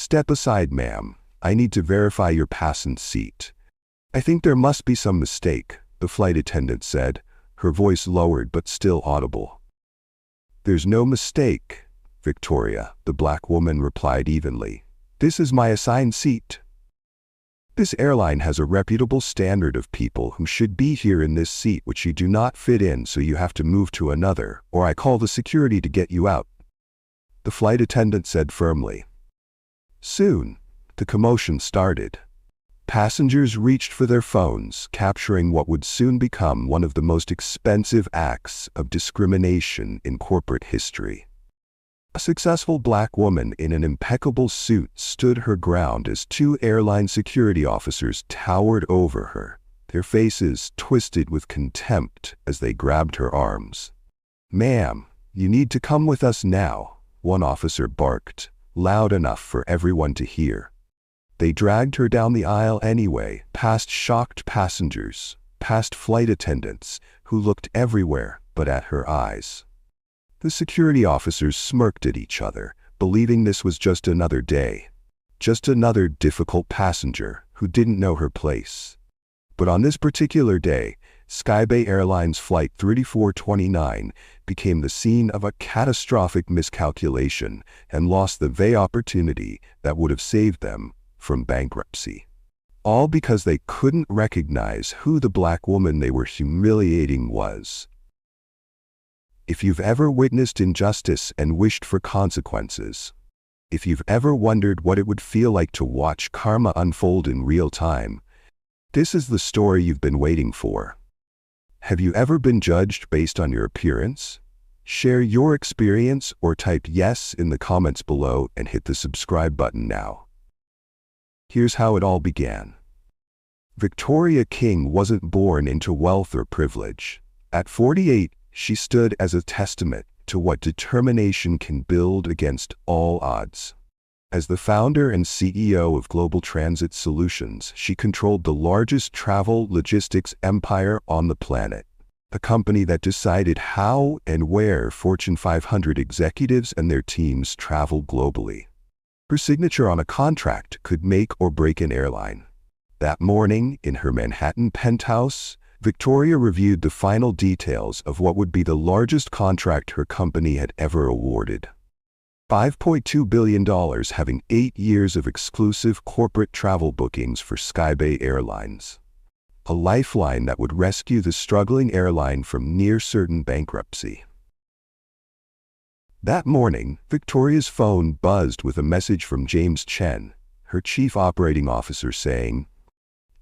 "Step aside, ma'am. I need to verify your passenger seat." "I think there must be some mistake," the flight attendant said, her voice lowered but still audible. "There's no mistake, Victoria," the black woman replied evenly. "This is my assigned seat. This airline has a reputable standard of people who should be here in this seat which you do not fit in, so you have to move to another, or I call the security to get you out," the flight attendant said firmly. Soon, the commotion started. Passengers reached for their phones, capturing what would soon become one of the most expensive acts of discrimination in corporate history. A successful black woman in an impeccable suit stood her ground as two airline security officers towered over her, their faces twisted with contempt as they grabbed her arms. "Ma'am, you need to come with us now," one officer barked, loud enough for everyone to hear. They dragged her down the aisle anyway, past shocked passengers, past flight attendants, who looked everywhere but at her eyes. The security officers smirked at each other, believing this was just another day. Just another difficult passenger who didn't know her place. But on this particular day, Skybay Airlines Flight 3429 became the scene of a catastrophic miscalculation and lost the very opportunity that would have saved them from bankruptcy. All because they couldn't recognize who the black woman they were humiliating was. If you've ever witnessed injustice and wished for consequences, if you've ever wondered what it would feel like to watch karma unfold in real time, this is the story you've been waiting for. Have you ever been judged based on your appearance? Share your experience or type yes in the comments below and hit the subscribe button now. Here's how it all began. Victoria King wasn't born into wealth or privilege. At 48, she stood as a testament to what determination can build against all odds. As the founder and CEO of Global Transit Solutions, she controlled the largest travel logistics empire on the planet, a company that decided how and where Fortune 500 executives and their teams travel globally. Her signature on a contract could make or break an airline. That morning, in her Manhattan penthouse, Victoria reviewed the final details of what would be the largest contract her company had ever awarded. $5.2 billion, having 8 years of exclusive corporate travel bookings for Skybay Airlines. A lifeline that would rescue the struggling airline from near-certain bankruptcy. That morning, Victoria's phone buzzed with a message from James Chen, her chief operating officer, saying,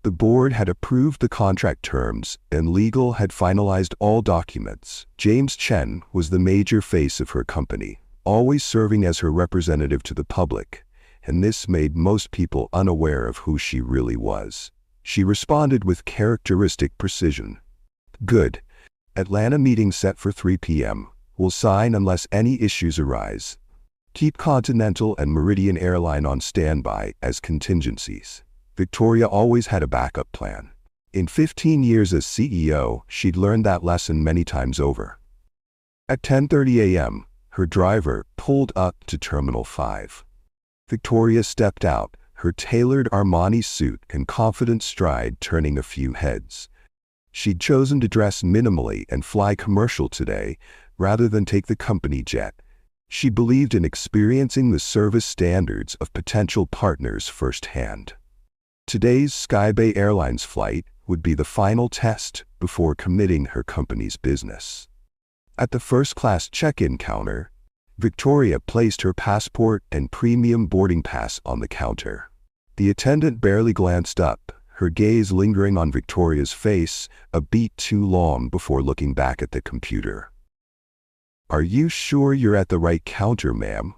the board had approved the contract terms and legal had finalized all documents. James Chen was the major face of her company, always serving as her representative to the public, and this made most people unaware of who she really was. She responded with characteristic precision. "Good. Atlanta meeting set for 3 p.m. We'll sign unless any issues arise. Keep Continental and Meridian Airline on standby as contingencies." Victoria always had a backup plan. In 15 years as CEO, she'd learned that lesson many times over. At 10:30 a.m., her driver pulled up to Terminal 5. Victoria stepped out, her tailored Armani suit and confident stride turning a few heads. She'd chosen to dress minimally and fly commercial today, rather than take the company jet. She believed in experiencing the service standards of potential partners firsthand. Today's Skybay Airlines flight would be the final test before committing her company's business. At the first-class check-in counter, Victoria placed her passport and premium boarding pass on the counter. The attendant barely glanced up, her gaze lingering on Victoria's face a beat too long before looking back at the computer. "Are you sure you're at the right counter, ma'am?"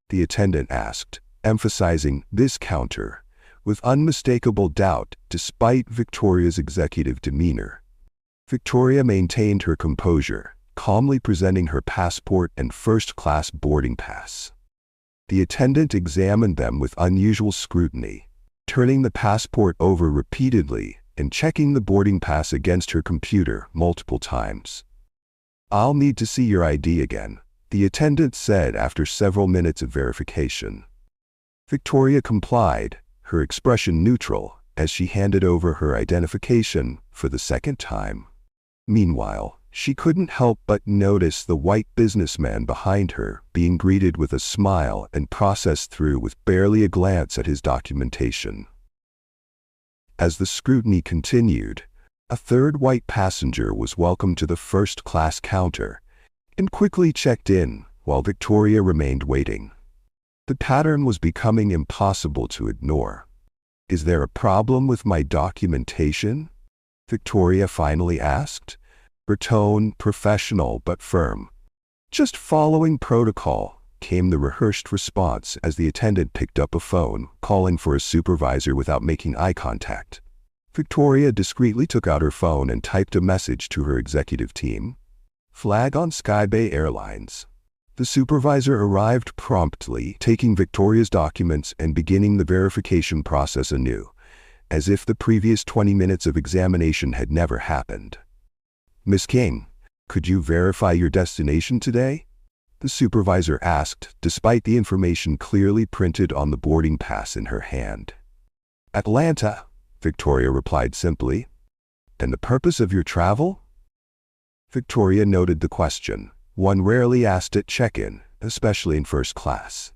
the attendant asked, emphasizing this counter, with unmistakable doubt despite Victoria's executive demeanor. Victoria maintained her composure, calmly presenting her passport and first-class boarding pass. The attendant examined them with unusual scrutiny, turning the passport over repeatedly and checking the boarding pass against her computer multiple times. "I'll need to see your ID again," the attendant said after several minutes of verification. Victoria complied, her expression neutral, as she handed over her identification for the second time. Meanwhile, she couldn't help but notice the white businessman behind her being greeted with a smile and processed through with barely a glance at his documentation. As the scrutiny continued, a third white passenger was welcomed to the first-class counter and quickly checked in while Victoria remained waiting. The pattern was becoming impossible to ignore. "Is there a problem with my documentation?" Victoria finally asked, her tone professional but firm. "Just following protocol," came the rehearsed response as the attendant picked up a phone, calling for a supervisor without making eye contact. Victoria discreetly took out her phone and typed a message to her executive team. "Flag on Skybay Airlines." The supervisor arrived promptly, taking Victoria's documents and beginning the verification process anew, as if the previous 20 minutes of examination had never happened. "Miss King, could you verify your destination today?" the supervisor asked, despite the information clearly printed on the boarding pass in her hand. "Atlanta," Victoria replied simply. "And the purpose of your travel?" Victoria noted the question, one rarely asked at check-in, especially in first class.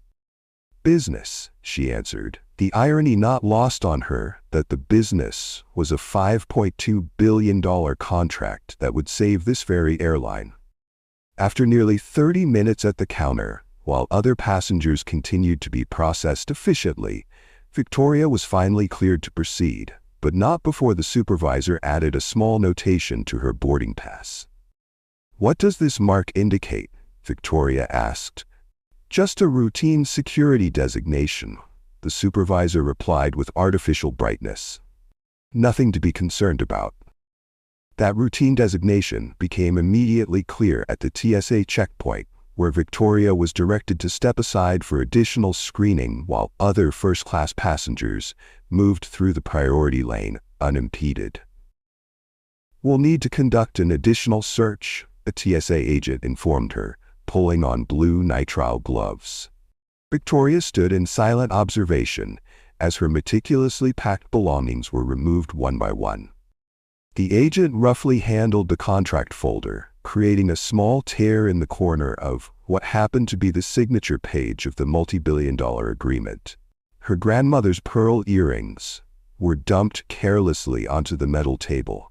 "Business," she answered, the irony not lost on her that the business was a $5.2 billion contract that would save this very airline. After nearly 30 minutes at the counter, while other passengers continued to be processed efficiently, Victoria was finally cleared to proceed, but not before the supervisor added a small notation to her boarding pass. "What does this mark indicate?" Victoria asked. "Just a routine security designation," the supervisor replied with artificial brightness. "Nothing to be concerned about." That routine designation became immediately clear at the TSA checkpoint, where Victoria was directed to step aside for additional screening while other first-class passengers moved through the priority lane unimpeded. "We'll need to conduct an additional search," a TSA agent informed her, pulling on blue nitrile gloves. Victoria stood in silent observation as her meticulously packed belongings were removed one by one. The agent roughly handled the contract folder, creating a small tear in the corner of what happened to be the signature page of the multi-billion-dollar agreement. Her grandmother's pearl earrings were dumped carelessly onto the metal table.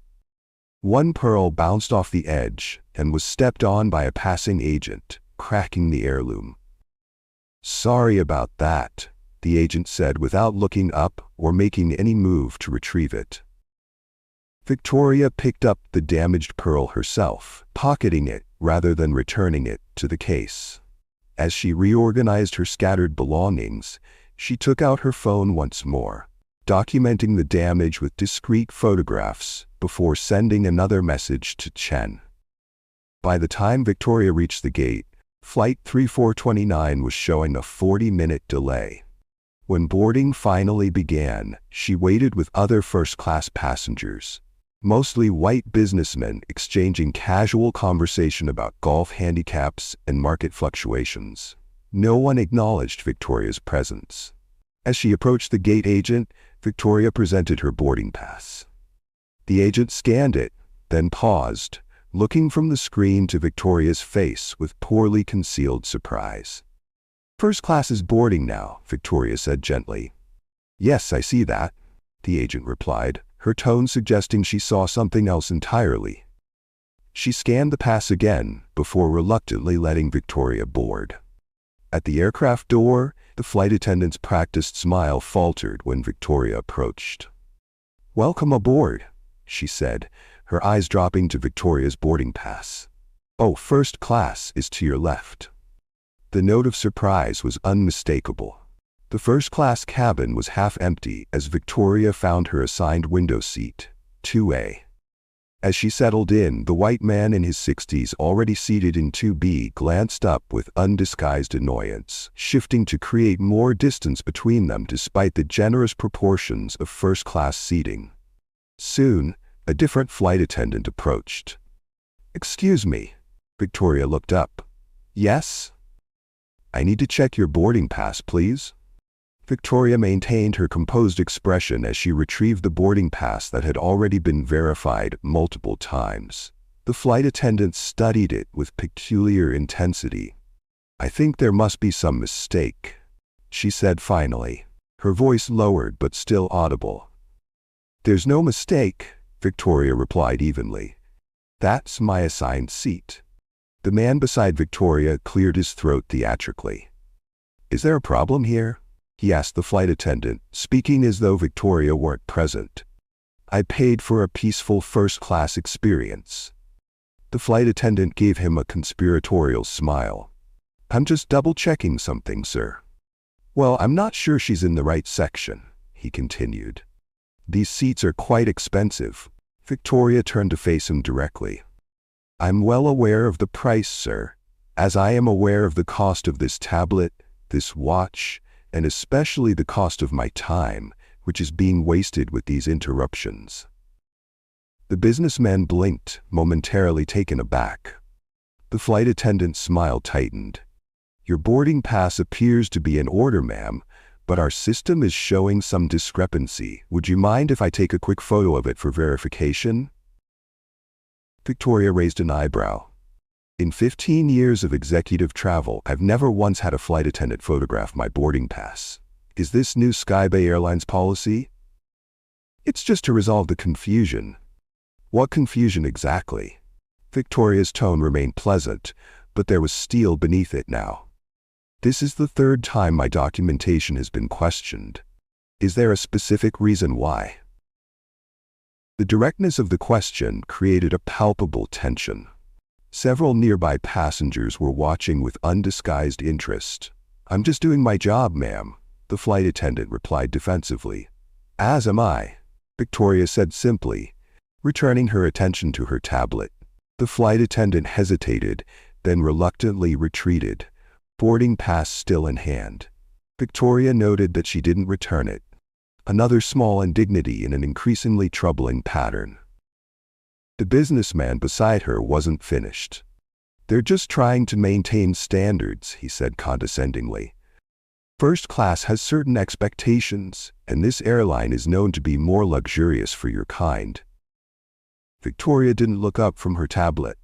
One pearl bounced off the edge and was stepped on by a passing agent, cracking the heirloom. "Sorry about that," the agent said without looking up or making any move to retrieve it. Victoria picked up the damaged pearl herself, pocketing it rather than returning it to the case. As she reorganized her scattered belongings, she took out her phone once more, documenting the damage with discrete photographs before sending another message to Chen. By the time Victoria reached the gate, Flight 3429 was showing a 40-minute delay. When boarding finally began, she waited with other first-class passengers, mostly white businessmen exchanging casual conversation about golf handicaps and market fluctuations. No one acknowledged Victoria's presence. As she approached the gate agent, Victoria presented her boarding pass. The agent scanned it, then paused, looking from the screen to Victoria's face with poorly concealed surprise. "First class is boarding now," Victoria said gently. "Yes, I see that," the agent replied, her tone suggesting she saw something else entirely. She scanned the pass again before reluctantly letting Victoria board. At the aircraft door, the flight attendant's practiced smile faltered when Victoria approached. "Welcome aboard," she said, her eyes dropping to Victoria's boarding pass. "Oh, first class is to your left." The note of surprise was unmistakable. The first-class cabin was half empty as Victoria found her assigned window seat, 2A. As she settled in, the white man in his 60s already seated in 2B glanced up with undisguised annoyance, shifting to create more distance between them despite the generous proportions of first-class seating. Soon, a different flight attendant approached. "Excuse me." Victoria looked up. "Yes?" "I need to check your boarding pass, please." Victoria maintained her composed expression as she retrieved the boarding pass that had already been verified multiple times. The flight attendant studied it with peculiar intensity. "I think there must be some mistake," she said finally, her voice lowered but still audible. "There's no mistake," Victoria replied evenly. "That's my assigned seat." The man beside Victoria cleared his throat theatrically. "Is there a problem here?" he asked the flight attendant, speaking as though Victoria weren't present. "I paid for a peaceful first-class experience." The flight attendant gave him a conspiratorial smile. "I'm just double-checking something, sir." "Well, I'm not sure she's in the right section," he continued. "These seats are quite expensive." Victoria turned to face him directly. "I'm well aware of the price, sir, as I am aware of the cost of this tablet, this watch, and especially the cost of my time, which is being wasted with these interruptions." The businessman blinked, momentarily taken aback. The flight attendant's smile tightened. "Your boarding pass appears to be in order, ma'am, but our system is showing some discrepancy. Would you mind if I take a quick photo of it for verification?" Victoria raised an eyebrow. "In 15 years of executive travel, I've never once had a flight attendant photograph my boarding pass. Is this new Skybay Airlines policy?" "It's just to resolve the confusion." "What confusion exactly?" Victoria's tone remained pleasant, but there was steel beneath it now. "This is the third time my documentation has been questioned. Is there a specific reason why?" The directness of the question created a palpable tension. Several nearby passengers were watching with undisguised interest. "I'm just doing my job, ma'am," the flight attendant replied defensively. "As am I," Victoria said simply, returning her attention to her tablet. The flight attendant hesitated, then reluctantly retreated, boarding pass still in hand. Victoria noted that she didn't return it. Another small indignity in an increasingly troubling pattern. The businessman beside her wasn't finished. "They're just trying to maintain standards," he said condescendingly. "First class has certain expectations, and this airline is known to be more luxurious for your kind." Victoria didn't look up from her tablet.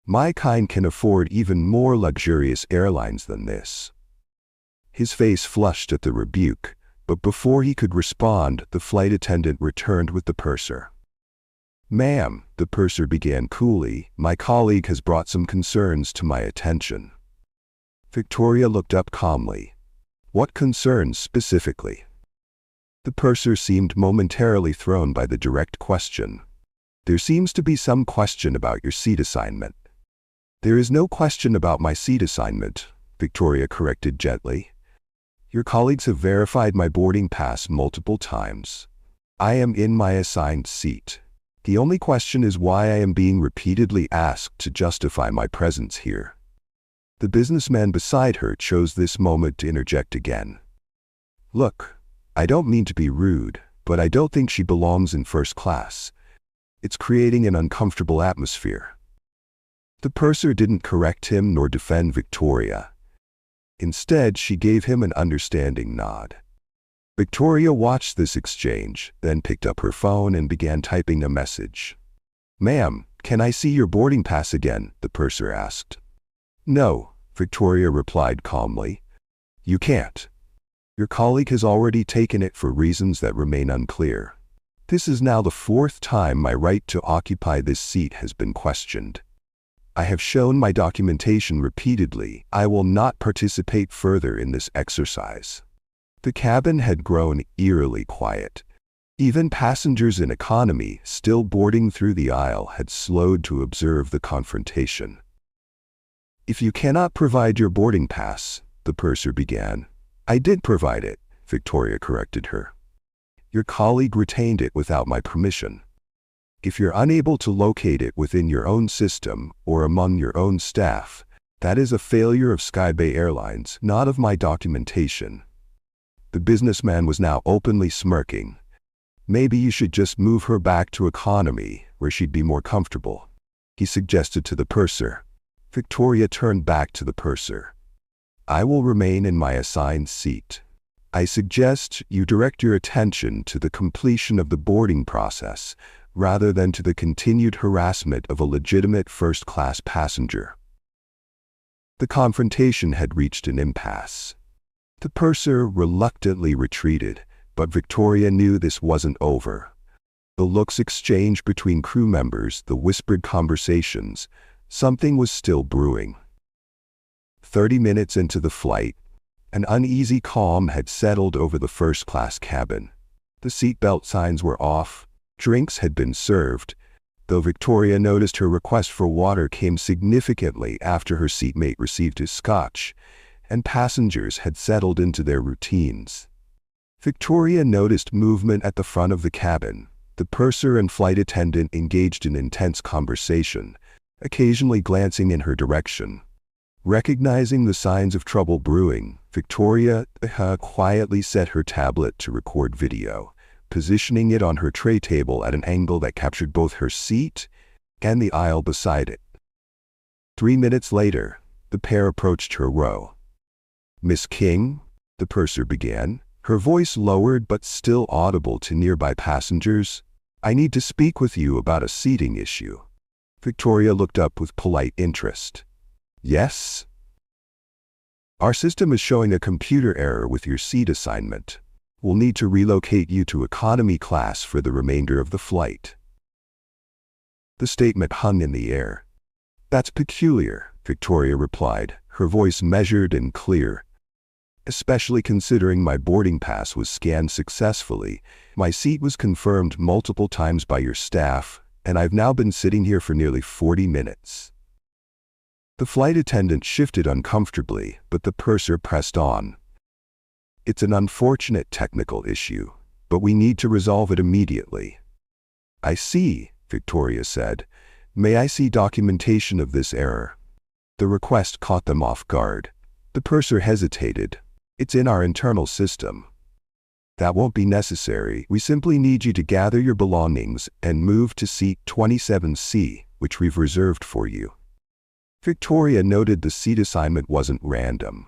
"My kind can afford even more luxurious airlines than this." His face flushed at the rebuke, but before he could respond, the flight attendant returned with the purser. "Ma'am," the purser began coolly, "my colleague has brought some concerns to my attention." Victoria looked up calmly. "What concerns specifically?" The purser seemed momentarily thrown by the direct question. "There seems to be some question about your seat assignment." "There is no question about my seat assignment," Victoria corrected gently. "Your colleagues have verified my boarding pass multiple times. I am in my assigned seat. The only question is why I am being repeatedly asked to justify my presence here." The businessman beside her chose this moment to interject again. "Look, I don't mean to be rude, but I don't think she belongs in first class. It's creating an uncomfortable atmosphere." The purser didn't correct him nor defend Victoria. Instead, she gave him an understanding nod. Victoria watched this exchange, then picked up her phone and began typing a message. "Ma'am, can I see your boarding pass again?" the purser asked. "No," Victoria replied calmly. "You can't. Your colleague has already taken it for reasons that remain unclear. This is now the fourth time my right to occupy this seat has been questioned. I have shown my documentation repeatedly. I will not participate further in this exercise." The cabin had grown eerily quiet. Even passengers in economy, still boarding through the aisle, had slowed to observe the confrontation. "If you cannot provide your boarding pass," the purser began. "I did provide it," Victoria corrected her. "Your colleague retained it without my permission. If you're unable to locate it within your own system or among your own staff, that is a failure of Skybay Airlines, not of my documentation." The businessman was now openly smirking. "Maybe you should just move her back to economy, where she'd be more comfortable," he suggested to the purser. Victoria turned back to the purser. "I will remain in my assigned seat. I suggest you direct your attention to the completion of the boarding process rather than to the continued harassment of a legitimate first-class passenger. The confrontation had reached an impasse. The purser reluctantly retreated, but Victoria knew this wasn't over. The looks exchanged between crew members, the whispered conversations, something was still brewing. 30 minutes into the flight, an uneasy calm had settled over the first-class cabin. The seatbelt signs were off, drinks had been served, though Victoria noticed her request for water came significantly after her seatmate received his scotch, and passengers had settled into their routines. Victoria noticed movement at the front of the cabin. The purser and flight attendant engaged in intense conversation, occasionally glancing in her direction. Recognizing the signs of trouble brewing, Victoria quietly set her tablet to record video, positioning it on her tray table at an angle that captured both her seat and the aisle beside it. 3 minutes later, the pair approached her row. "Miss King," the purser began, her voice lowered but still audible to nearby passengers, "I need to speak with you about a seating issue." Victoria looked up with polite interest. "Yes?" "Our system is showing a computer error with your seat assignment. We'll need to relocate you to economy class for the remainder of the flight." The statement hung in the air. "That's peculiar," Victoria replied, her voice measured and clear. "Especially considering my boarding pass was scanned successfully, my seat was confirmed multiple times by your staff, and I've now been sitting here for nearly 40 minutes. The flight attendant shifted uncomfortably, but the purser pressed on. "It's an unfortunate technical issue, but we need to resolve it immediately." "I see," Victoria said. "May I see documentation of this error?" The request caught them off guard. The purser hesitated. "It's in our internal system." "That won't be necessary. We simply need you to gather your belongings and move to seat 27C, which we've reserved for you." Victoria noted the seat assignment wasn't random.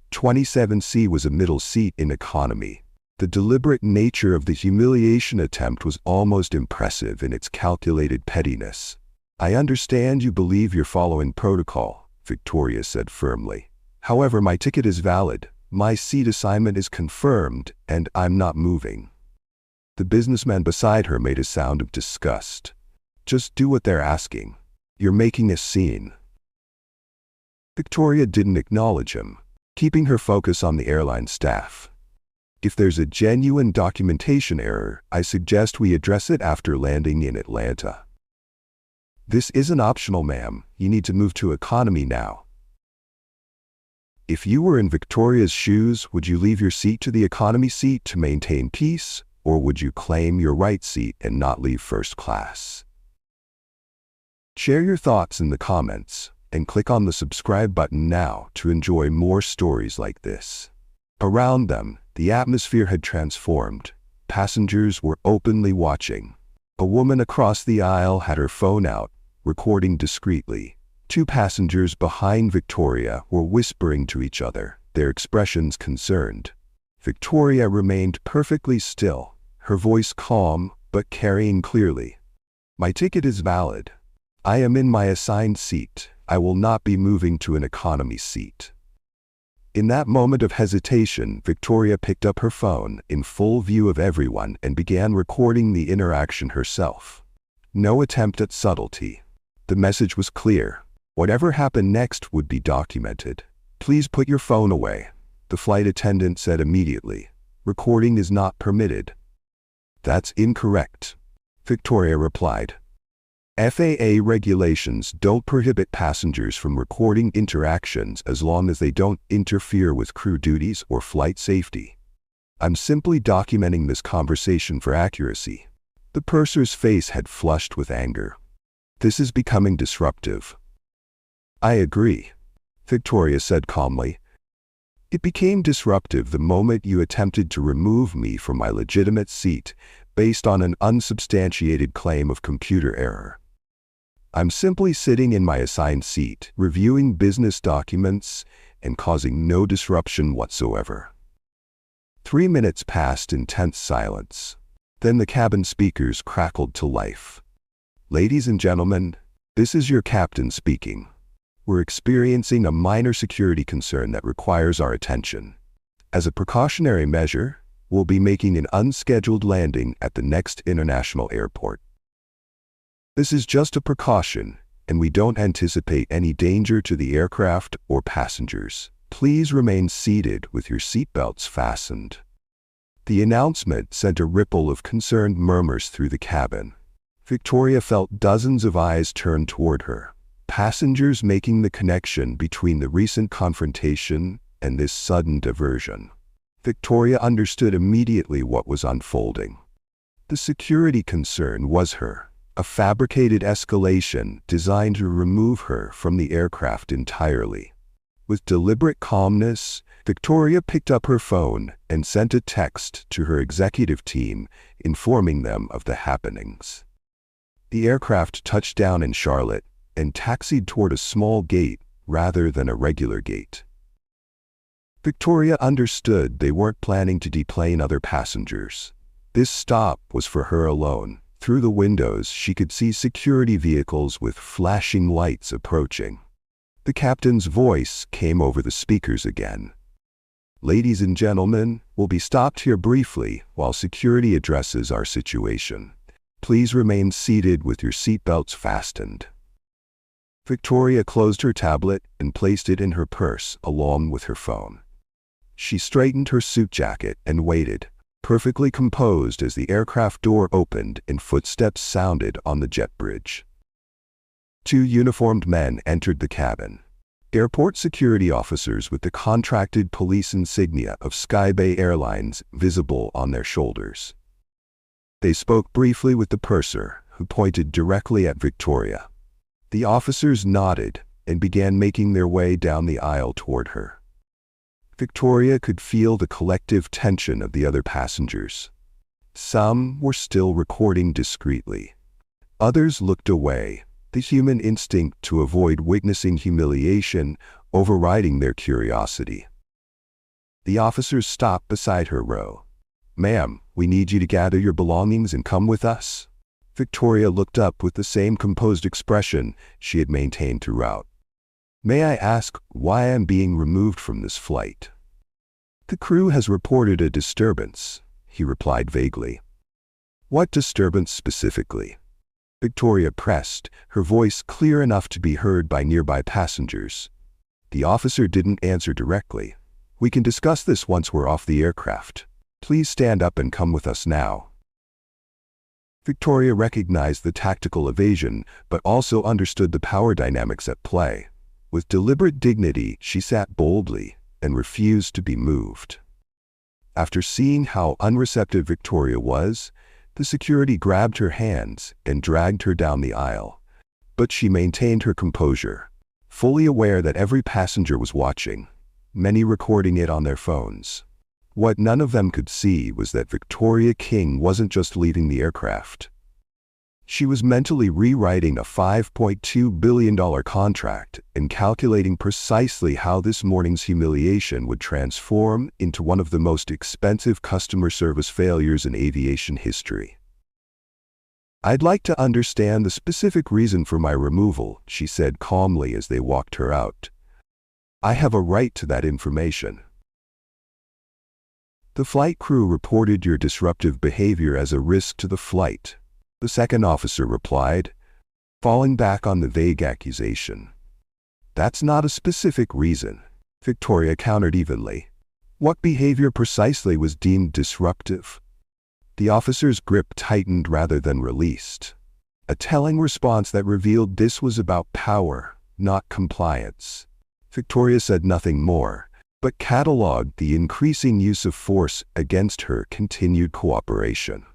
27C was a middle seat in economy. The deliberate nature of the humiliation attempt was almost impressive in its calculated pettiness. "I understand you believe you're following protocol," Victoria said firmly. "However, my ticket is valid. My seat assignment is confirmed, and I'm not moving." The businessman beside her made a sound of disgust. "Just do what they're asking. You're making a scene." Victoria didn't acknowledge him, keeping her focus on the airline staff. "If there's a genuine documentation error, I suggest we address it after landing in Atlanta." "This isn't optional, ma'am. You need to move to economy now." If you were in Victoria's shoes, would you leave your seat to the economy seat to maintain peace, or would you claim your right seat and not leave first class? Share your thoughts in the comments, and click on the subscribe button now to enjoy more stories like this. Around them, the atmosphere had transformed. Passengers were openly watching. A woman across the aisle had her phone out, recording discreetly. 2 passengers behind Victoria were whispering to each other, their expressions concerned. Victoria remained perfectly still, her voice calm but carrying clearly. "My ticket is valid. I am in my assigned seat. I will not be moving to an economy seat." In that moment of hesitation, Victoria picked up her phone in full view of everyone and began recording the interaction herself. No attempt at subtlety. The message was clear. Whatever happened next would be documented. "Please put your phone away," the flight attendant said immediately. "Recording is not permitted." "That's incorrect," Victoria replied. FAA regulations don't prohibit passengers from recording interactions as long as they don't interfere with crew duties or flight safety. "I'm simply documenting this conversation for accuracy." The purser's face had flushed with anger. "This is becoming disruptive." "I agree," Victoria said calmly. "It became disruptive the moment you attempted to remove me from my legitimate seat based on an unsubstantiated claim of computer error. I'm simply sitting in my assigned seat, reviewing business documents, and causing no disruption whatsoever." 3 minutes passed in tense silence. Then the cabin speakers crackled to life. "Ladies and gentlemen, this is your captain speaking. We're experiencing a minor security concern that requires our attention. As a precautionary measure, we'll be making an unscheduled landing at the next international airport. This is just a precaution, and we don't anticipate any danger to the aircraft or passengers. Please remain seated with your seatbelts fastened." The announcement sent a ripple of concerned murmurs through the cabin. Victoria felt dozens of eyes turned toward her, passengers making the connection between the recent confrontation and this sudden diversion. Victoria understood immediately what was unfolding. The security concern was her, a fabricated escalation designed to remove her from the aircraft entirely. With deliberate calmness, Victoria picked up her phone and sent a text to her executive team, informing them of the happenings. The aircraft touched down in Charlotte and taxied toward a small gate rather than a regular gate. Victoria understood they weren't planning to deplane other passengers. This stop was for her alone. Through the windows, she could see security vehicles with flashing lights approaching. The captain's voice came over the speakers again. "Ladies and gentlemen, we'll be stopped here briefly while security addresses our situation. Please remain seated with your seatbelts fastened." Victoria closed her tablet and placed it in her purse along with her phone. She straightened her suit jacket and waited, perfectly composed as the aircraft door opened and footsteps sounded on the jet bridge. 2 uniformed men entered the cabin. Airport security officers with the contracted police insignia of Skybay Airlines visible on their shoulders. They spoke briefly with the purser, who pointed directly at Victoria. The officers nodded and began making their way down the aisle toward her. Victoria could feel the collective tension of the other passengers. Some were still recording discreetly. Others looked away, the human instinct to avoid witnessing humiliation overriding their curiosity. The officers stopped beside her row. "Ma'am, we need you to gather your belongings and come with us." Victoria looked up with the same composed expression she had maintained throughout. "May I ask why I am being removed from this flight?" "The crew has reported a disturbance," he replied vaguely. "What disturbance specifically?" Victoria pressed, her voice clear enough to be heard by nearby passengers. The officer didn't answer directly. "We can discuss this once we're off the aircraft. Please stand up and come with us now." Victoria recognized the tactical evasion, but also understood the power dynamics at play. With deliberate dignity, she sat boldly and refused to be moved. After seeing how unreceptive Victoria was, the security grabbed her hands and dragged her down the aisle. But she maintained her composure, fully aware that every passenger was watching, many recording it on their phones. What none of them could see was that Victoria King wasn't just leaving the aircraft. She was mentally rewriting a $5.2 billion contract and calculating precisely how this morning's humiliation would transform into one of the most expensive customer service failures in aviation history. "I'd like to understand the specific reason for my removal," she said calmly as they walked her out. "I have a right to that information." "The flight crew reported your disruptive behavior as a risk to the flight," the second officer replied, falling back on the vague accusation. "That's not a specific reason," Victoria countered evenly. "What behavior precisely was deemed disruptive?" The officer's grip tightened rather than released, a telling response that revealed this was about power, not compliance. Victoria said nothing more, but catalogued the increasing use of force against her continued cooperation.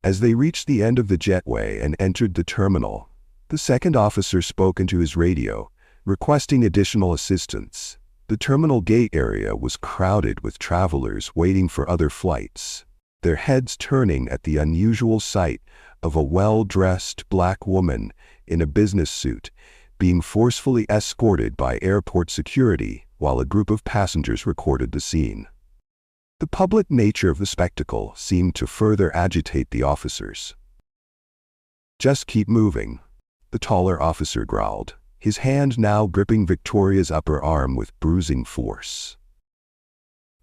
As they reached the end of the jetway and entered the terminal, the second officer spoke into his radio, requesting additional assistance. The terminal gate area was crowded with travelers waiting for other flights, their heads turning at the unusual sight of a well-dressed black woman in a business suit being forcefully escorted by airport security while a group of passengers recorded the scene. The public nature of the spectacle seemed to further agitate the officers. "Just keep moving," the taller officer growled, his hand now gripping Victoria's upper arm with bruising force.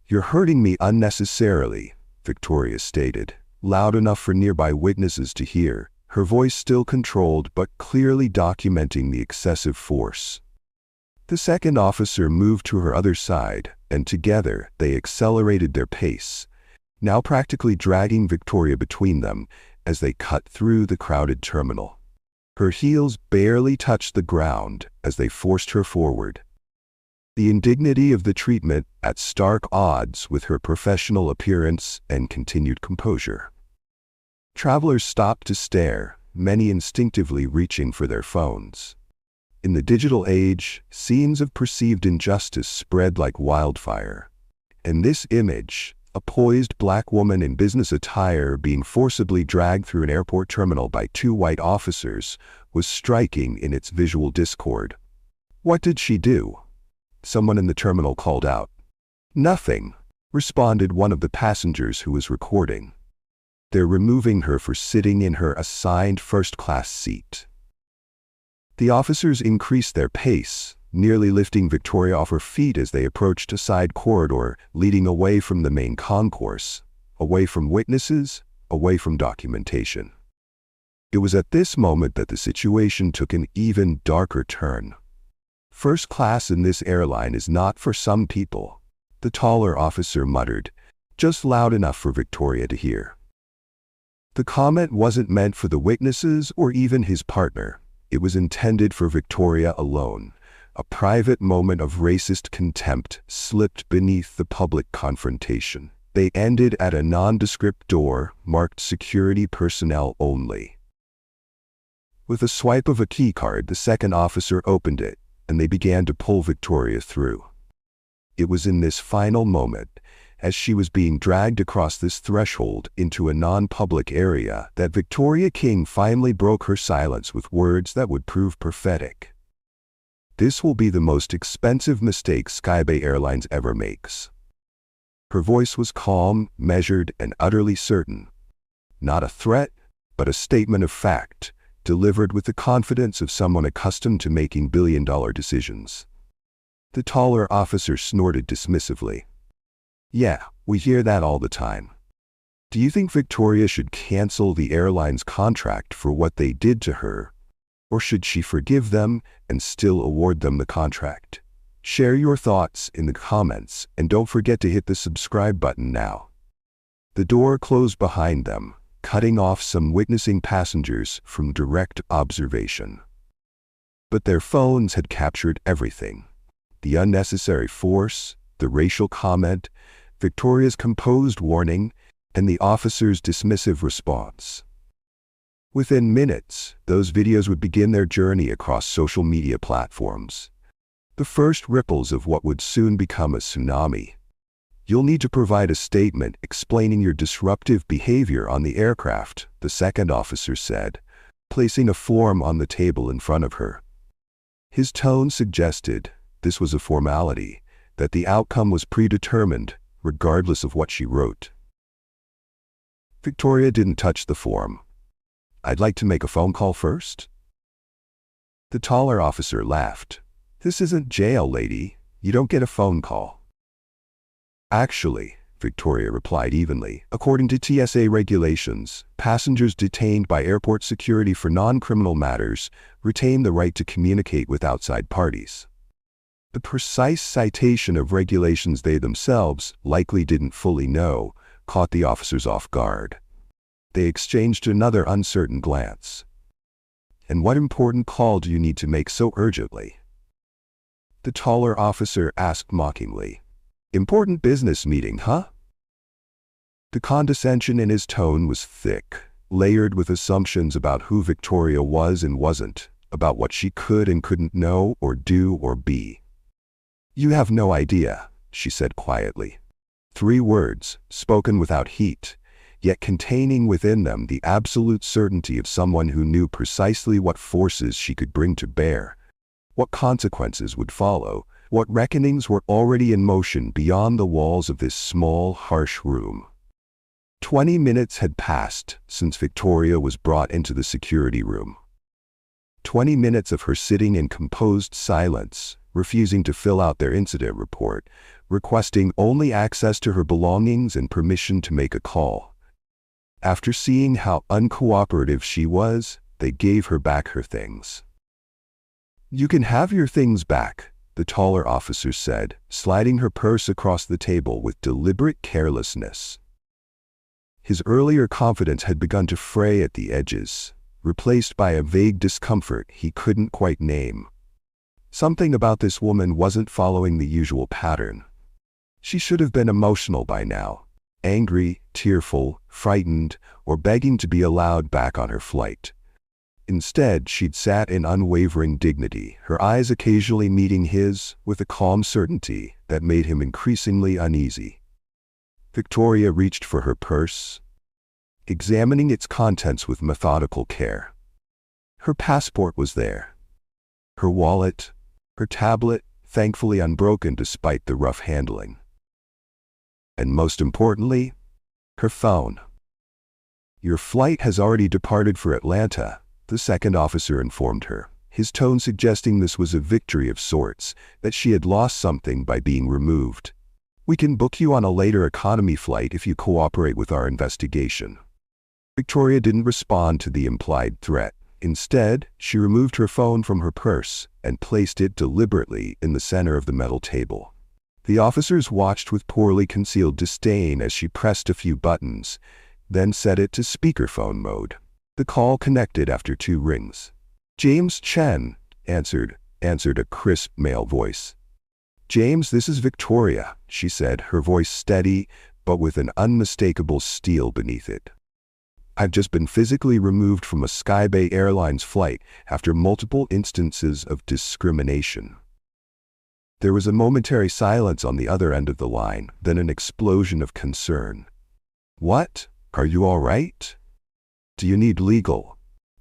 "You're hurting me unnecessarily," Victoria stated, loud enough for nearby witnesses to hear, her voice still controlled but clearly documenting the excessive force. The second officer moved to her other side, and together they accelerated their pace, now practically dragging Victoria between them as they cut through the crowded terminal. Her heels barely touched the ground as they forced her forward. The indignity of the treatment at stark odds with her professional appearance and continued composure. Travelers stopped to stare, many instinctively reaching for their phones. In the digital age, scenes of perceived injustice spread like wildfire. And this image, a poised black woman in business attire being forcibly dragged through an airport terminal by two white officers, was striking in its visual discord. "What did she do?" someone in the terminal called out. "Nothing," responded one of the passengers who was recording. "They're removing her for sitting in her assigned first-class seat." The officers increased their pace, nearly lifting Victoria off her feet as they approached a side corridor leading away from the main concourse, away from witnesses, away from documentation. It was at this moment that the situation took an even darker turn. "First class in this airline is not for some people," the taller officer muttered, just loud enough for Victoria to hear. The comment wasn't meant for the witnesses or even his partner. It was intended for Victoria alone. A private moment of racist contempt slipped beneath the public confrontation. They ended at a nondescript door marked "Security Personnel Only." With a swipe of a keycard, the second officer opened it, and they began to pull Victoria through. It was in this final moment, as she was being dragged across this threshold into a non-public area, that Victoria King finally broke her silence with words that would prove prophetic. "This will be the most expensive mistake Skybay Airlines ever makes." Her voice was calm, measured, and utterly certain. Not a threat, but a statement of fact, delivered with the confidence of someone accustomed to making billion-dollar decisions. The taller officer snorted dismissively. "Yeah, we hear that all the time. Do you think Victoria should cancel the airline's contract for what they did to her? Or should she forgive them and still award them the contract? Share your thoughts in the comments, and don't forget to hit the subscribe button now." The door closed behind them, cutting off some witnessing passengers from direct observation. But their phones had captured everything. The unnecessary force, the racial comment, Victoria's composed warning, and the officer's dismissive response. Within minutes, those videos would begin their journey across social media platforms. The first ripples of what would soon become a tsunami. "You'll need to provide a statement explaining your disruptive behavior on the aircraft," the second officer said, placing a form on the table in front of her. His tone suggested this was a formality, that the outcome was predetermined, regardless of what she wrote. Victoria didn't touch the form. "I'd like to make a phone call first." The taller officer laughed. "This isn't jail, lady. You don't get a phone call." "Actually," Victoria replied evenly, "according to TSA regulations, passengers detained by airport security for non-criminal matters retain the right to communicate with outside parties." The precise citation of regulations they themselves likely didn't fully know caught the officers off guard. They exchanged another uncertain glance. "And what important call do you need to make so urgently?" The taller officer asked mockingly. "Important business meeting, huh?" The condescension in his tone was thick, layered with assumptions about who Victoria was and wasn't, about what she could and couldn't know or do or be. "You have no idea," she said quietly. 3 words, spoken without heat, yet containing within them the absolute certainty of someone who knew precisely what forces she could bring to bear, what consequences would follow, What reckonings were already in motion beyond the walls of this small, harsh room? 20 minutes had passed since Victoria was brought into the security room. 20 minutes of her sitting in composed silence, refusing to fill out their incident report, requesting only access to her belongings and permission to make a call. After seeing how uncooperative she was, they gave her back her things. "You can have your things back," the taller officer said, sliding her purse across the table with deliberate carelessness. His earlier confidence had begun to fray at the edges, replaced by a vague discomfort he couldn't quite name. Something about this woman wasn't following the usual pattern. She should have been emotional by now, angry, tearful, frightened, or begging to be allowed back on her flight. Instead, she'd sat in unwavering dignity, her eyes occasionally meeting his with a calm certainty that made him increasingly uneasy. Victoria reached for her purse, examining its contents with methodical care. Her passport was there. Her wallet, her tablet, thankfully unbroken despite the rough handling. And most importantly, her phone. "Your flight has already departed for Atlanta," the second officer informed her, his tone suggesting this was a victory of sorts, that she had lost something by being removed. "We can book you on a later economy flight if you cooperate with our investigation." Victoria didn't respond to the implied threat. Instead, she removed her phone from her purse and placed it deliberately in the center of the metal table. The officers watched with poorly concealed disdain as she pressed a few buttons, then set it to speakerphone mode. The call connected after 2 rings. "James Chen," answered a crisp male voice. "James, this is Victoria," she said, her voice steady, but with an unmistakable steel beneath it. "I've just been physically removed from a Skybay Airlines flight after multiple instances of discrimination." There was a momentary silence on the other end of the line, then an explosion of concern. "What? Are you all right? Do you need legal?"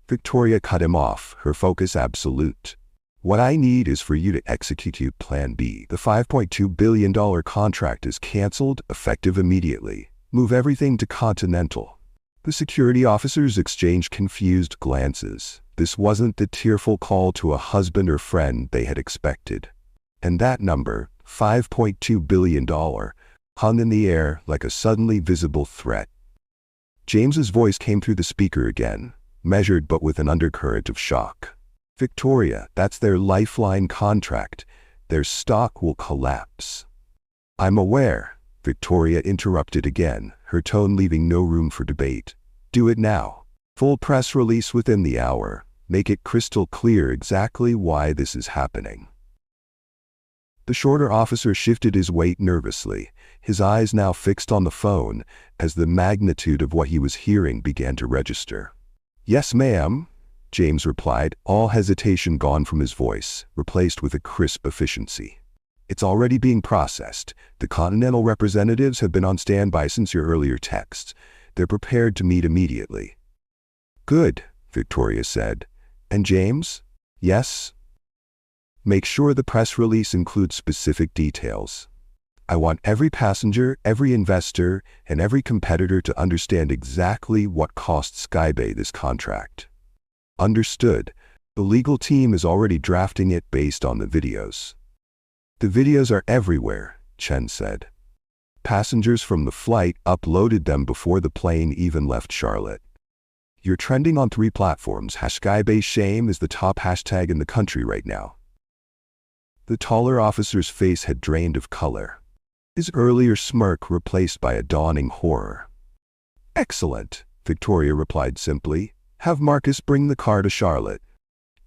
Victoria cut him off, her focus absolute. "What I need is for you to execute Plan B. The $5.2 billion contract is canceled, effective immediately. Move everything to Continental." The security officers exchanged confused glances. This wasn't the tearful call to a husband or friend they had expected. And that number, $5.2 billion, hung in the air like a suddenly visible threat. James's voice came through the speaker again, measured but with an undercurrent of shock. "Victoria, that's their lifeline contract. Their stock will collapse." "I'm aware," Victoria interrupted again, her tone leaving no room for debate. "Do it now. Full press release within the hour. Make it crystal clear exactly why this is happening." The shorter officer shifted his weight nervously, his eyes now fixed on the phone, as the magnitude of what he was hearing began to register. "Yes, ma'am," James replied, all hesitation gone from his voice, replaced with a crisp efficiency. "It's already being processed. The Continental representatives have been on standby since your earlier text. They're prepared to meet immediately." "Good," Victoria said. "And James?" "Yes?" "Make sure the press release includes specific details. I want every passenger, every investor, and every competitor to understand exactly what cost Skybay this contract." "Understood. The legal team is already drafting it based on the videos." "The videos are everywhere," Chen said. "Passengers from the flight uploaded them before the plane even left Charlotte. You're trending on 3 platforms. #SkybayShame is the top hashtag in the country right now." The taller officer's face had drained of color, his earlier smirk replaced by a dawning horror. "Excellent," Victoria replied simply. "Have Marcus bring the car to Charlotte.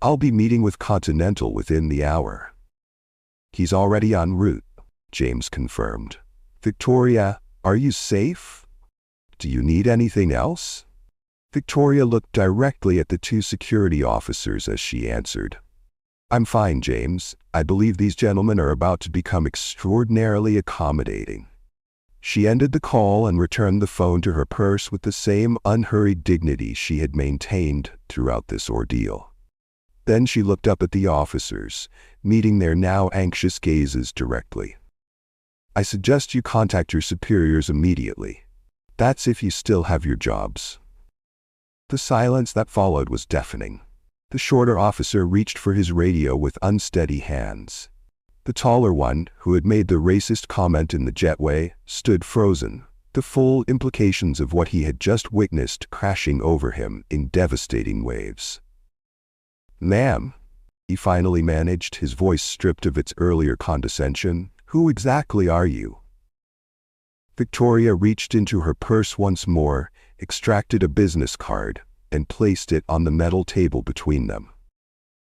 I'll be meeting with Continental within the hour." "He's already en route," James confirmed. "Victoria, are you safe? Do you need anything else?" Victoria looked directly at the 2 security officers as she answered. "I'm fine, James. I believe these gentlemen are about to become extraordinarily accommodating." She ended the call and returned the phone to her purse with the same unhurried dignity she had maintained throughout this ordeal. Then she looked up at the officers, meeting their now anxious gazes directly. "I suggest you contact your superiors immediately. That's if you still have your jobs." The silence that followed was deafening. The shorter officer reached for his radio with unsteady hands. The taller one, who had made the racist comment in the jetway, stood frozen, the full implications of what he had just witnessed crashing over him in devastating waves. "Ma'am," he finally managed, his voice stripped of its earlier condescension, "who exactly are you?" Victoria reached into her purse once more, extracted a business card, and placed it on the metal table between them.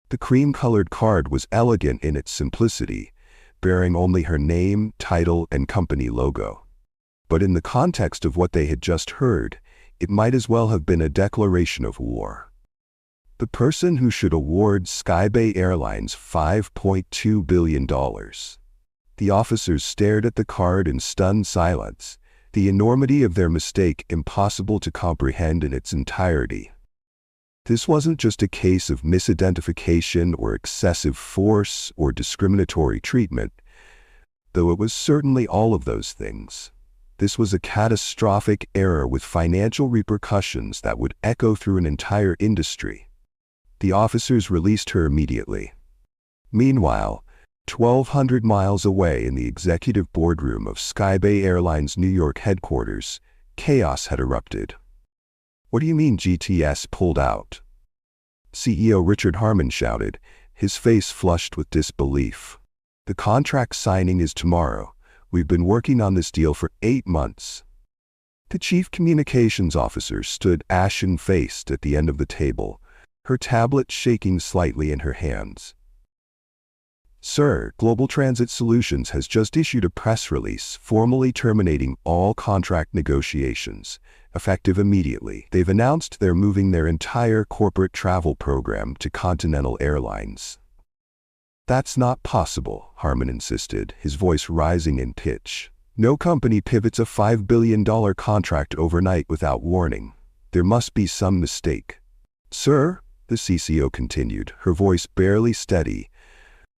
The cream-colored card was elegant in its simplicity, bearing only her name, title, and company logo. But in the context of what they had just heard, it might as well have been a declaration of war. The person who should award Skybay Airlines $5.2 billion. The officers stared at the card in stunned silence, the enormity of their mistake impossible to comprehend in its entirety. This wasn't just a case of misidentification or excessive force or discriminatory treatment, though it was certainly all of those things. This was a catastrophic error with financial repercussions that would echo through an entire industry. The officers released her immediately. Meanwhile, 1,200 miles away in the executive boardroom of Skybay Airlines' New York headquarters, chaos had erupted. "What do you mean GTS pulled out?" CEO Richard Harmon shouted, his face flushed with disbelief. "The contract signing is tomorrow. We've been working on this deal for 8 months. The chief communications officer stood ashen-faced at the end of the table, her tablet shaking slightly in her hands. "Sir, Global Transit Solutions has just issued a press release formally terminating all contract negotiations, effective immediately. They've announced they're moving their entire corporate travel program to Continental Airlines." "That's not possible," Harmon insisted, his voice rising in pitch. "No company pivots a $5 billion contract overnight without warning. There must be some mistake." "Sir," the CCO continued, her voice barely steady,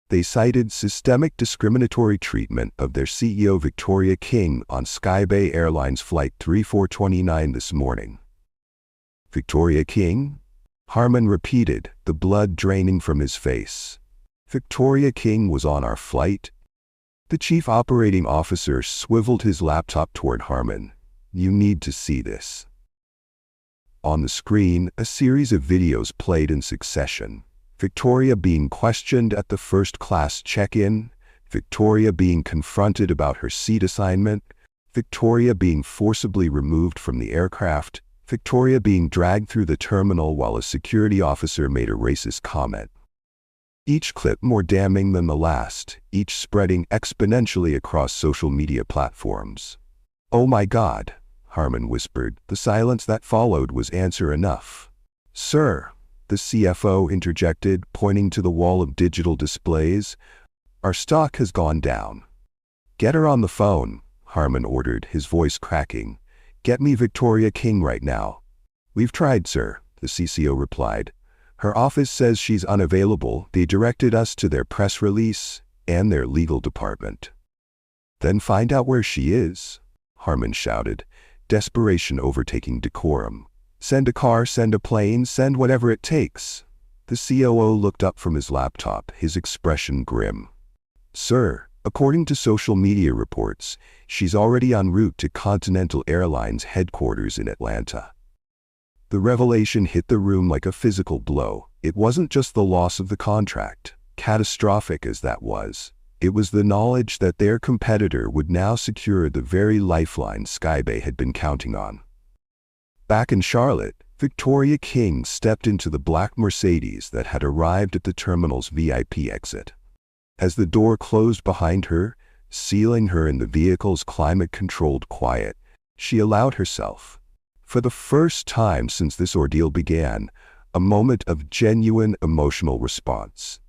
"they cited systemic discriminatory treatment of their CEO Victoria King on Skybay Airlines Flight 3429 this morning." "Victoria King?" Harmon repeated, the blood draining from his face. "Victoria King was on our flight?" The chief operating officer swiveled his laptop toward Harmon. "You need to see this." On the screen, a series of videos played in succession. Victoria being questioned at the first-class check-in, Victoria being confronted about her seat assignment, Victoria being forcibly removed from the aircraft, Victoria being dragged through the terminal while a security officer made a racist comment. Each clip more damning than the last, each spreading exponentially across social media platforms. "Oh my God," Harmon whispered. The silence that followed was answer enough. "Sir," the CFO interjected, pointing to the wall of digital displays, "our stock has gone down." "Get her on the phone," Harmon ordered, his voice cracking. "Get me Victoria King right now." "We've tried, sir," the CCO replied. "Her office says she's unavailable. They directed us to their press release and their legal department." "Then find out where she is," Harmon shouted, desperation overtaking decorum. "Send a car, send a plane, send whatever it takes." The COO looked up from his laptop, his expression grim. "Sir, according to social media reports, she's already en route to Continental Airlines headquarters in Atlanta." The revelation hit the room like a physical blow. It wasn't just the loss of the contract, catastrophic as that was. It was the knowledge that their competitor would now secure the very lifeline Skybay had been counting on. Back in Charlotte, Victoria King stepped into the black Mercedes that had arrived at the terminal's VIP exit. As the door closed behind her, sealing her in the vehicle's climate-controlled quiet, she allowed herself, for the first time since this ordeal began, a moment of genuine emotional response.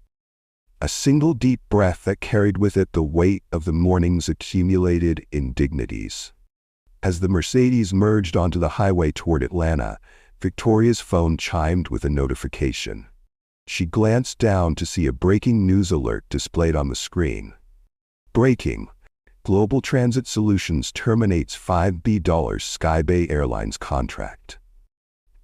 A single deep breath that carried with it the weight of the morning's accumulated indignities. As the Mercedes merged onto the highway toward Atlanta, Victoria's phone chimed with a notification. She glanced down to see a breaking news alert displayed on the screen. Breaking. Global Transit Solutions terminates $5 billion Skybay Airlines contract.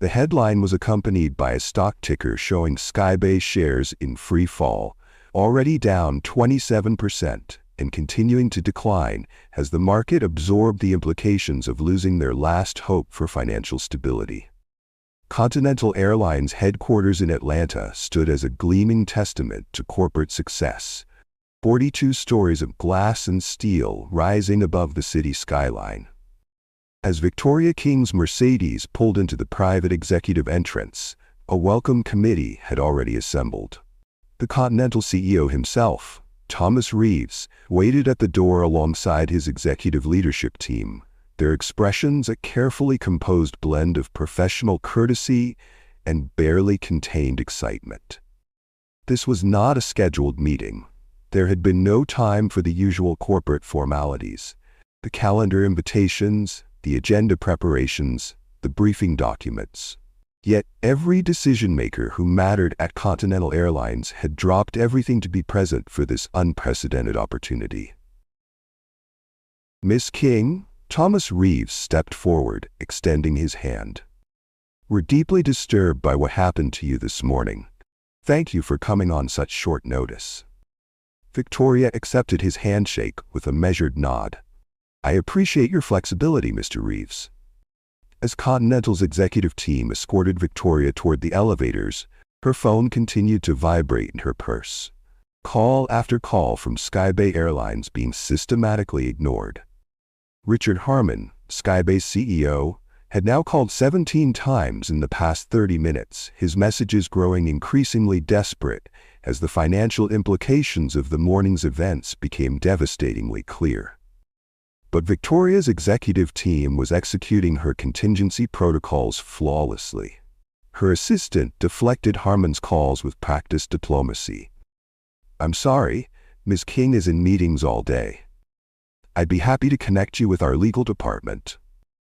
The headline was accompanied by a stock ticker showing Skybay shares in free fall, already down 27% and continuing to decline as the market absorbed the implications of losing their last hope for financial stability. Continental Airlines' headquarters in Atlanta stood as a gleaming testament to corporate success. 42 stories of glass and steel rising above the city skyline. As Victoria King's Mercedes pulled into the private executive entrance, a welcome committee had already assembled. The Continental CEO himself, Thomas Reeves, waited at the door alongside his executive leadership team, their expressions a carefully composed blend of professional courtesy and barely contained excitement. This was not a scheduled meeting. There had been no time for the usual corporate formalities, the calendar invitations, the agenda preparations, the briefing documents. Yet every decision-maker who mattered at Continental Airlines had dropped everything to be present for this unprecedented opportunity. "Miss King," Thomas Reeves stepped forward, extending his hand. "We're deeply disturbed by what happened to you this morning. Thank you for coming on such short notice." Victoria accepted his handshake with a measured nod. "I appreciate your flexibility, Mr. Reeves." As Continental's executive team escorted Victoria toward the elevators, her phone continued to vibrate in her purse. Call after call from Skybay Airlines being systematically ignored. Richard Harmon, Skybay's CEO, had now called 17 times in the past 30 minutes, his messages growing increasingly desperate as the financial implications of the morning's events became devastatingly clear. But Victoria's executive team was executing her contingency protocols flawlessly. Her assistant deflected Harmon's calls with practiced diplomacy. "I'm sorry, Ms. King is in meetings all day. I'd be happy to connect you with our legal department."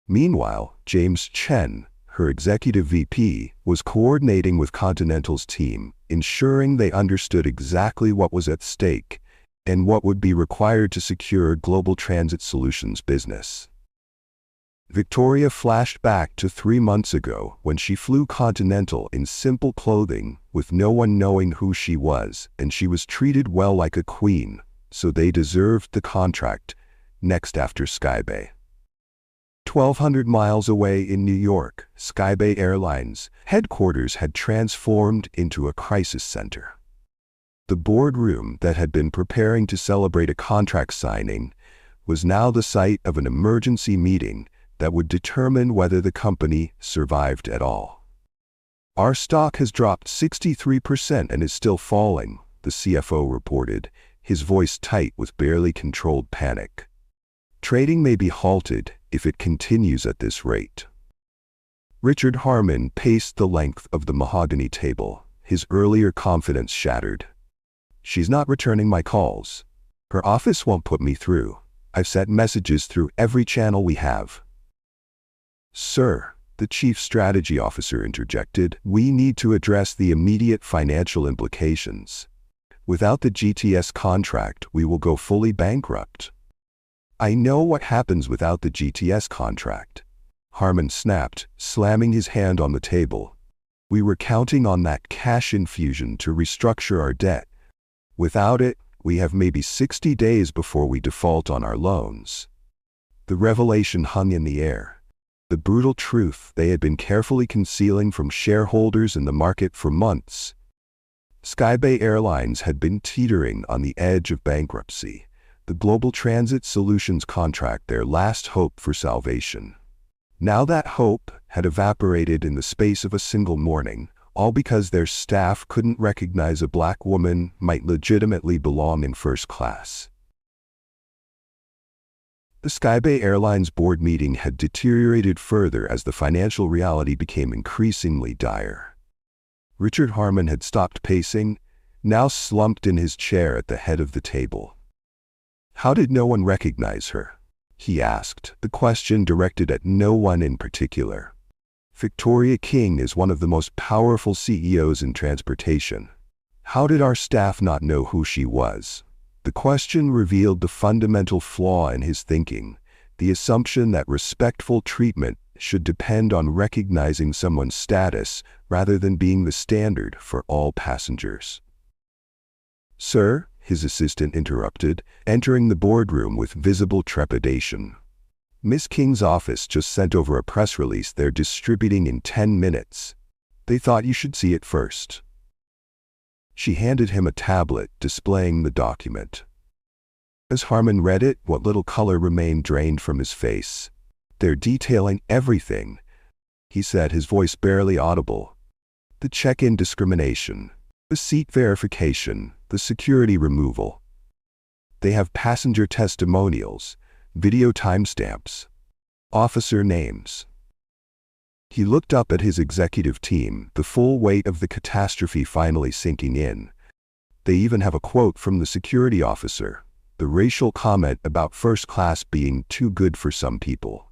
Meanwhile, James Chen, her executive VP, was coordinating with Continental's team, ensuring they understood exactly what was at stake and what would be required to secure Global Transit Solutions business. Victoria flashed back to 3 months ago when she flew Continental in simple clothing, with no one knowing who she was, and she was treated well like a queen, so they deserved the contract, next after Skybay. 1,200 miles away in New York, Skybay Airlines' headquarters had transformed into a crisis center. The boardroom that had been preparing to celebrate a contract signing was now the site of an emergency meeting that would determine whether the company survived at all. "Our stock has dropped 63% and is still falling," the CFO reported, his voice tight with barely controlled panic. "Trading may be halted if it continues at this rate." Richard Harmon paced the length of the mahogany table, his earlier confidence shattered. "She's not returning my calls. Her office won't put me through. I've sent messages through every channel we have." "Sir," the chief strategy officer interjected, "we need to address the immediate financial implications. Without the GTS contract, we will go fully bankrupt." "I know what happens without the GTS contract," Harmon snapped, slamming his hand on the table. "We were counting on that cash infusion to restructure our debt. Without it, we have maybe 60 days before we default on our loans." The revelation hung in the air. The brutal truth they had been carefully concealing from shareholders in the market for months. Skybay Airlines had been teetering on the edge of bankruptcy, the Global Transit Solutions contract their last hope for salvation. Now that hope had evaporated in the space of a single morning, all because their staff couldn't recognize a black woman might legitimately belong in first class. The Skybay Airlines board meeting had deteriorated further as the financial reality became increasingly dire. Richard Harmon had stopped pacing, now slumped in his chair at the head of the table. "How did no one recognize her?" he asked, the question directed at no one in particular. Victoria King is one of the most powerful CEOs in transportation. How did our staff not know who she was? The question revealed the fundamental flaw in his thinking, the assumption that respectful treatment should depend on recognizing someone's status rather than being the standard for all passengers. "Sir," his assistant interrupted, entering the boardroom with visible trepidation. "Miss King's office just sent over a press release they're distributing in 10 minutes. They thought you should see it first." She handed him a tablet displaying the document. As Harmon read it, what little color remained drained from his face. "They're detailing everything," he said, his voice barely audible. "The check-in discrimination, the seat verification, the security removal. They have passenger testimonials, video timestamps, officer names." He looked up at his executive team, the full weight of the catastrophe finally sinking in. They even have a quote from the security officer, the racial comment about first class being too good for some people.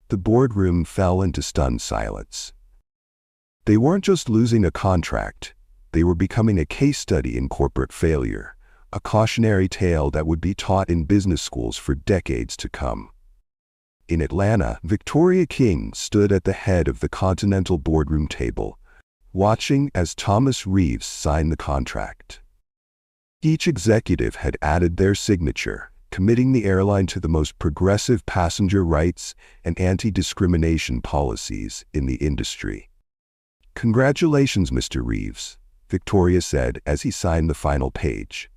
The boardroom fell into stunned silence. They weren't just losing a contract, they were becoming a case study in corporate failure, a cautionary tale that would be taught in business schools for decades to come. In Atlanta, Victoria King stood at the head of the Continental boardroom table, watching as Thomas Reeves signed the contract. Each executive had added their signature, committing the airline to the most progressive passenger rights and anti-discrimination policies in the industry. "Congratulations, Mr. Reeves," Victoria said as he signed the final page.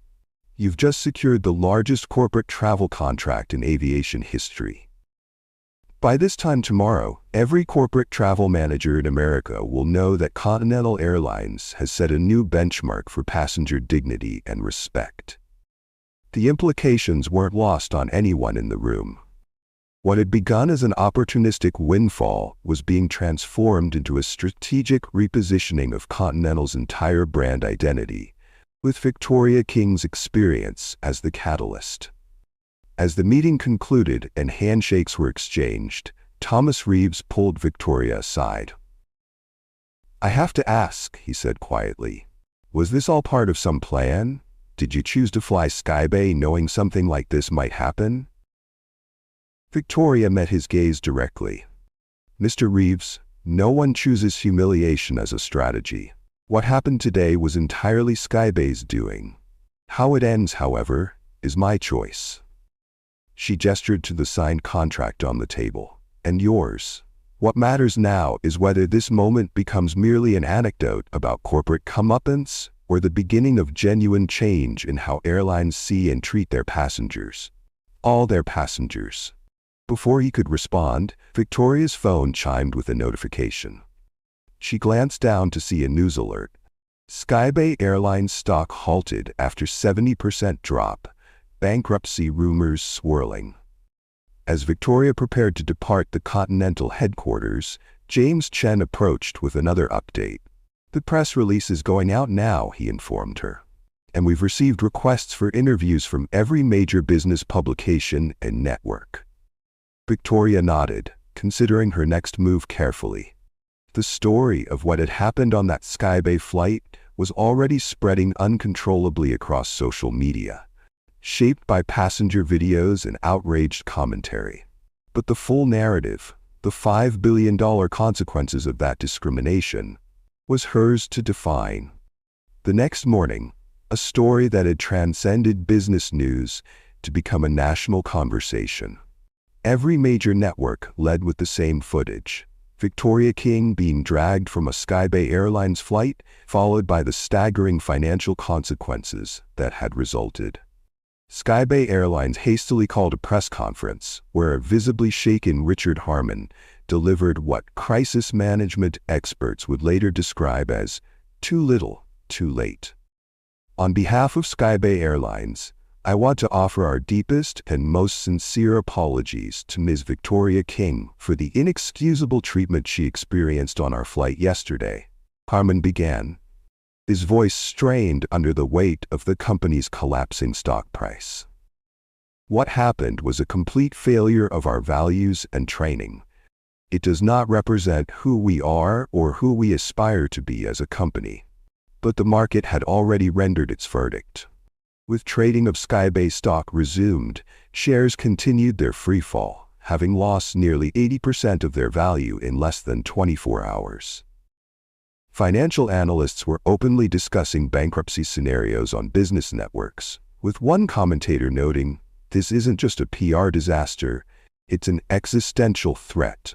"You've just secured the largest corporate travel contract in aviation history. By this time tomorrow, every corporate travel manager in America will know that Continental Airlines has set a new benchmark for passenger dignity and respect." The implications weren't lost on anyone in the room. What had begun as an opportunistic windfall was being transformed into a strategic repositioning of Continental's entire brand identity, with Victoria King's experience as the catalyst. As the meeting concluded and handshakes were exchanged, Thomas Reeves pulled Victoria aside. "I have to ask," he said quietly, "was this all part of some plan? Did you choose to fly Skybay knowing something like this might happen?" Victoria met his gaze directly. "Mr. Reeves, no one chooses humiliation as a strategy. What happened today was entirely Skybay's doing. How it ends, however, is my choice." She gestured to the signed contract on the table. "And yours. What matters now is whether this moment becomes merely an anecdote about corporate comeuppance or the beginning of genuine change in how airlines see and treat their passengers. All their passengers." Before he could respond, Victoria's phone chimed with a notification. She glanced down to see a news alert. Skybay Airlines stock halted after 70% drop, bankruptcy rumors swirling. As Victoria prepared to depart the Continental headquarters, James Chen approached with another update. "The press release is going out now," he informed her. "And we've received requests for interviews from every major business publication and network." Victoria nodded, considering her next move carefully. The story of what had happened on that Skybay flight was already spreading uncontrollably across social media, shaped by passenger videos and outraged commentary. But the full narrative, the $5 billion consequences of that discrimination, was hers to define. The next morning, a story that had transcended business news to become a national conversation. Every major network led with the same footage. Victoria King being dragged from a Skybay Airlines flight, followed by the staggering financial consequences that had resulted. Skybay Airlines hastily called a press conference where a visibly shaken Richard Harmon delivered what crisis management experts would later describe as too little, too late. "On behalf of Skybay Airlines, I want to offer our deepest and most sincere apologies to Ms. Victoria King for the inexcusable treatment she experienced on our flight yesterday," Harmon began, his voice strained under the weight of the company's collapsing stock price. "What happened was a complete failure of our values and training. It does not represent who we are or who we aspire to be as a company. But the market had already rendered its verdict. With trading of Skybay stock resumed, shares continued their freefall, having lost nearly 80% of their value in less than 24 hours. Financial analysts were openly discussing bankruptcy scenarios on business networks, with one commentator noting, "This isn't just a PR disaster, it's an existential threat."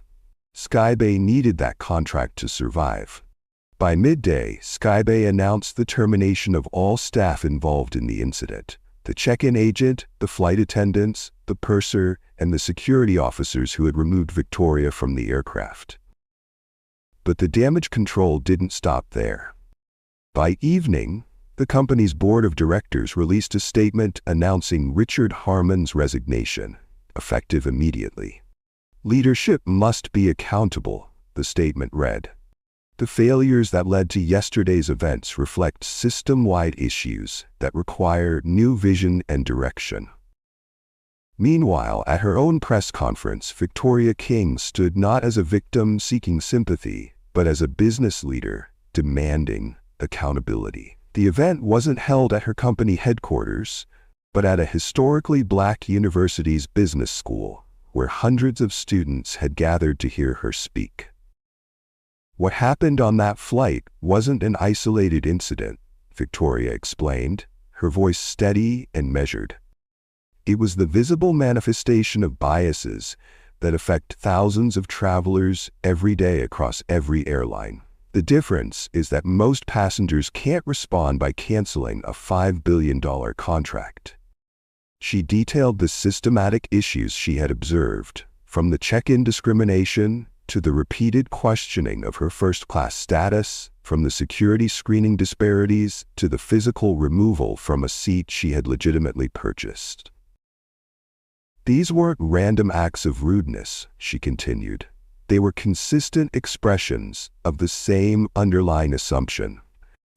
Skybay needed that contract to survive. By midday, Skybay announced the termination of all staff involved in the incident: the check-in agent, the flight attendants, the purser, and the security officers who had removed Victoria from the aircraft. But the damage control didn't stop there. By evening, the company's board of directors released a statement announcing Richard Harmon's resignation, effective immediately. "Leadership must be accountable," the statement read. "The failures that led to yesterday's events reflect system-wide issues that require new vision and direction." Meanwhile, at her own press conference, Victoria King stood not as a victim seeking sympathy, but as a business leader demanding accountability. The event wasn't held at her company headquarters, but at a historically Black university's business school, where hundreds of students had gathered to hear her speak. "What happened on that flight wasn't an isolated incident," Victoria explained, her voice steady and measured. "It was the visible manifestation of biases that affect thousands of travelers every day across every airline. The difference is that most passengers can't respond by canceling a $5 billion contract." She detailed the systematic issues she had observed, from the check-in discrimination to the repeated questioning of her first-class status, from the security screening disparities to the physical removal from a seat she had legitimately purchased. "These weren't random acts of rudeness," she continued. "They were consistent expressions of the same underlying assumption,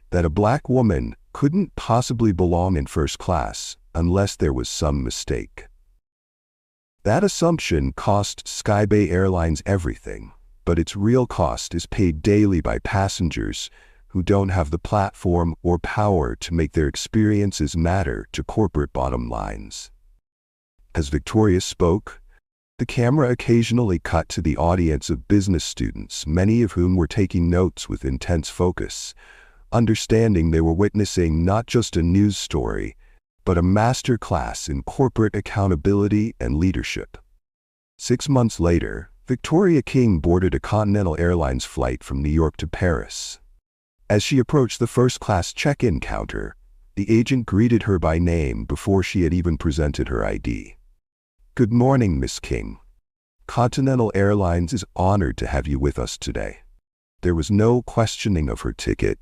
that a Black woman couldn't possibly belong in first class unless there was some mistake. That assumption cost Skybay Airlines everything, but its real cost is paid daily by passengers who don't have the platform or power to make their experiences matter to corporate bottom lines." As Victoria spoke, the camera occasionally cut to the audience of business students, many of whom were taking notes with intense focus, understanding they were witnessing not just a news story, but a master class in corporate accountability and leadership. 6 months later, Victoria King boarded a Continental Airlines flight from New York to Paris. As she approached the first-class check-in counter, the agent greeted her by name before she had even presented her ID. "Good morning, Miss King. Continental Airlines is honored to have you with us today." There was no questioning of her ticket,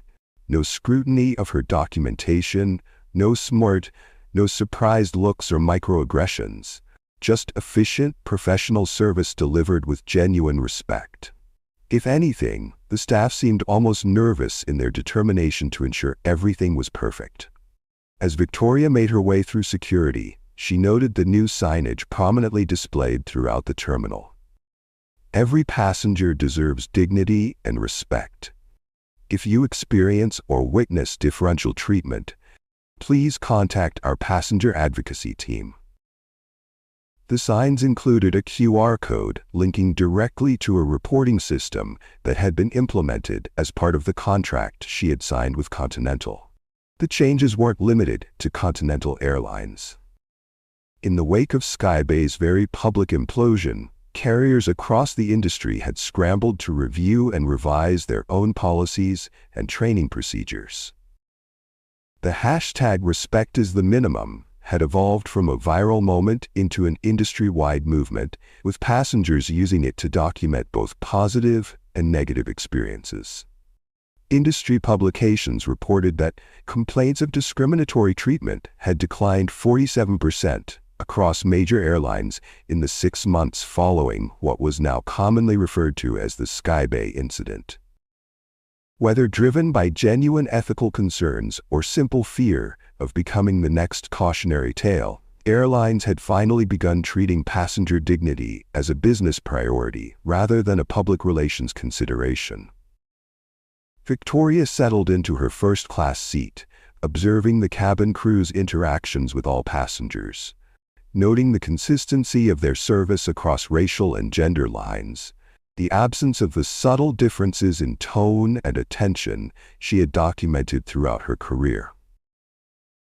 no scrutiny of her documentation, no smirk, no surprised looks or microaggressions, just efficient, professional service delivered with genuine respect. If anything, the staff seemed almost nervous in their determination to ensure everything was perfect. As Victoria made her way through security, she noted the new signage prominently displayed throughout the terminal. "Every passenger deserves dignity and respect. If you experience or witness differential treatment, please contact our passenger advocacy team." The signs included a QR code linking directly to a reporting system that had been implemented as part of the contract she had signed with Continental. The changes weren't limited to Continental Airlines. In the wake of Skybay's very public implosion, carriers across the industry had scrambled to review and revise their own policies and training procedures. The hashtag "Respect is the minimum" had evolved from a viral moment into an industry-wide movement, with passengers using it to document both positive and negative experiences. Industry publications reported that complaints of discriminatory treatment had declined 47% across major airlines in the 6 months following what was now commonly referred to as the Skybay incident. Whether driven by genuine ethical concerns or simple fear of becoming the next cautionary tale, airlines had finally begun treating passenger dignity as a business priority rather than a public relations consideration. Victoria settled into her first-class seat, observing the cabin crew's interactions with all passengers. Noting the consistency of their service across racial and gender lines, the absence of the subtle differences in tone and attention she had documented throughout her career.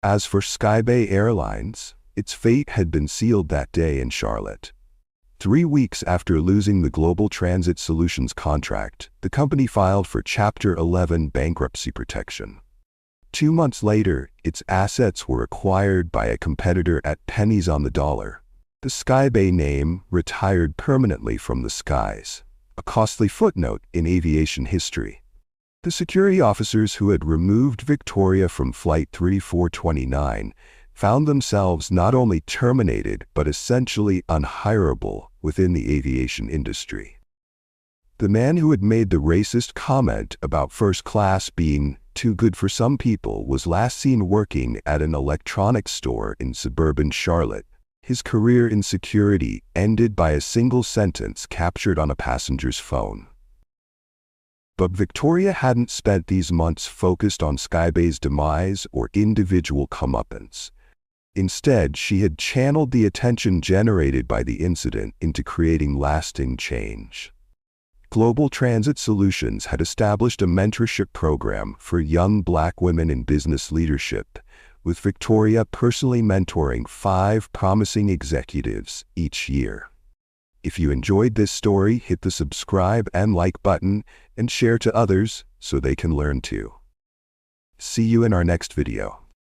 As for Skybay Airlines, its fate had been sealed that day in Charlotte. 3 weeks after losing the Global Transit Solutions contract, the company filed for Chapter 11 bankruptcy protection. 2 months later, its assets were acquired by a competitor at pennies on the dollar. The Skybay name retired permanently from the skies, a costly footnote in aviation history. The security officers who had removed Victoria from Flight 3429 found themselves not only terminated but essentially unhireable within the aviation industry. The man who had made the racist comment about first class being too good for some people was last seen working at an electronics store in suburban Charlotte. His career in security ended by a single sentence captured on a passenger's phone. But Victoria hadn't spent these months focused on Skybay's demise or individual comeuppance. Instead, she had channeled the attention generated by the incident into creating lasting change. Global Transit Solutions had established a mentorship program for young Black women in business leadership, with Victoria personally mentoring 5 promising executives each year. If you enjoyed this story, hit the subscribe and like button and share to others so they can learn too. See you in our next video.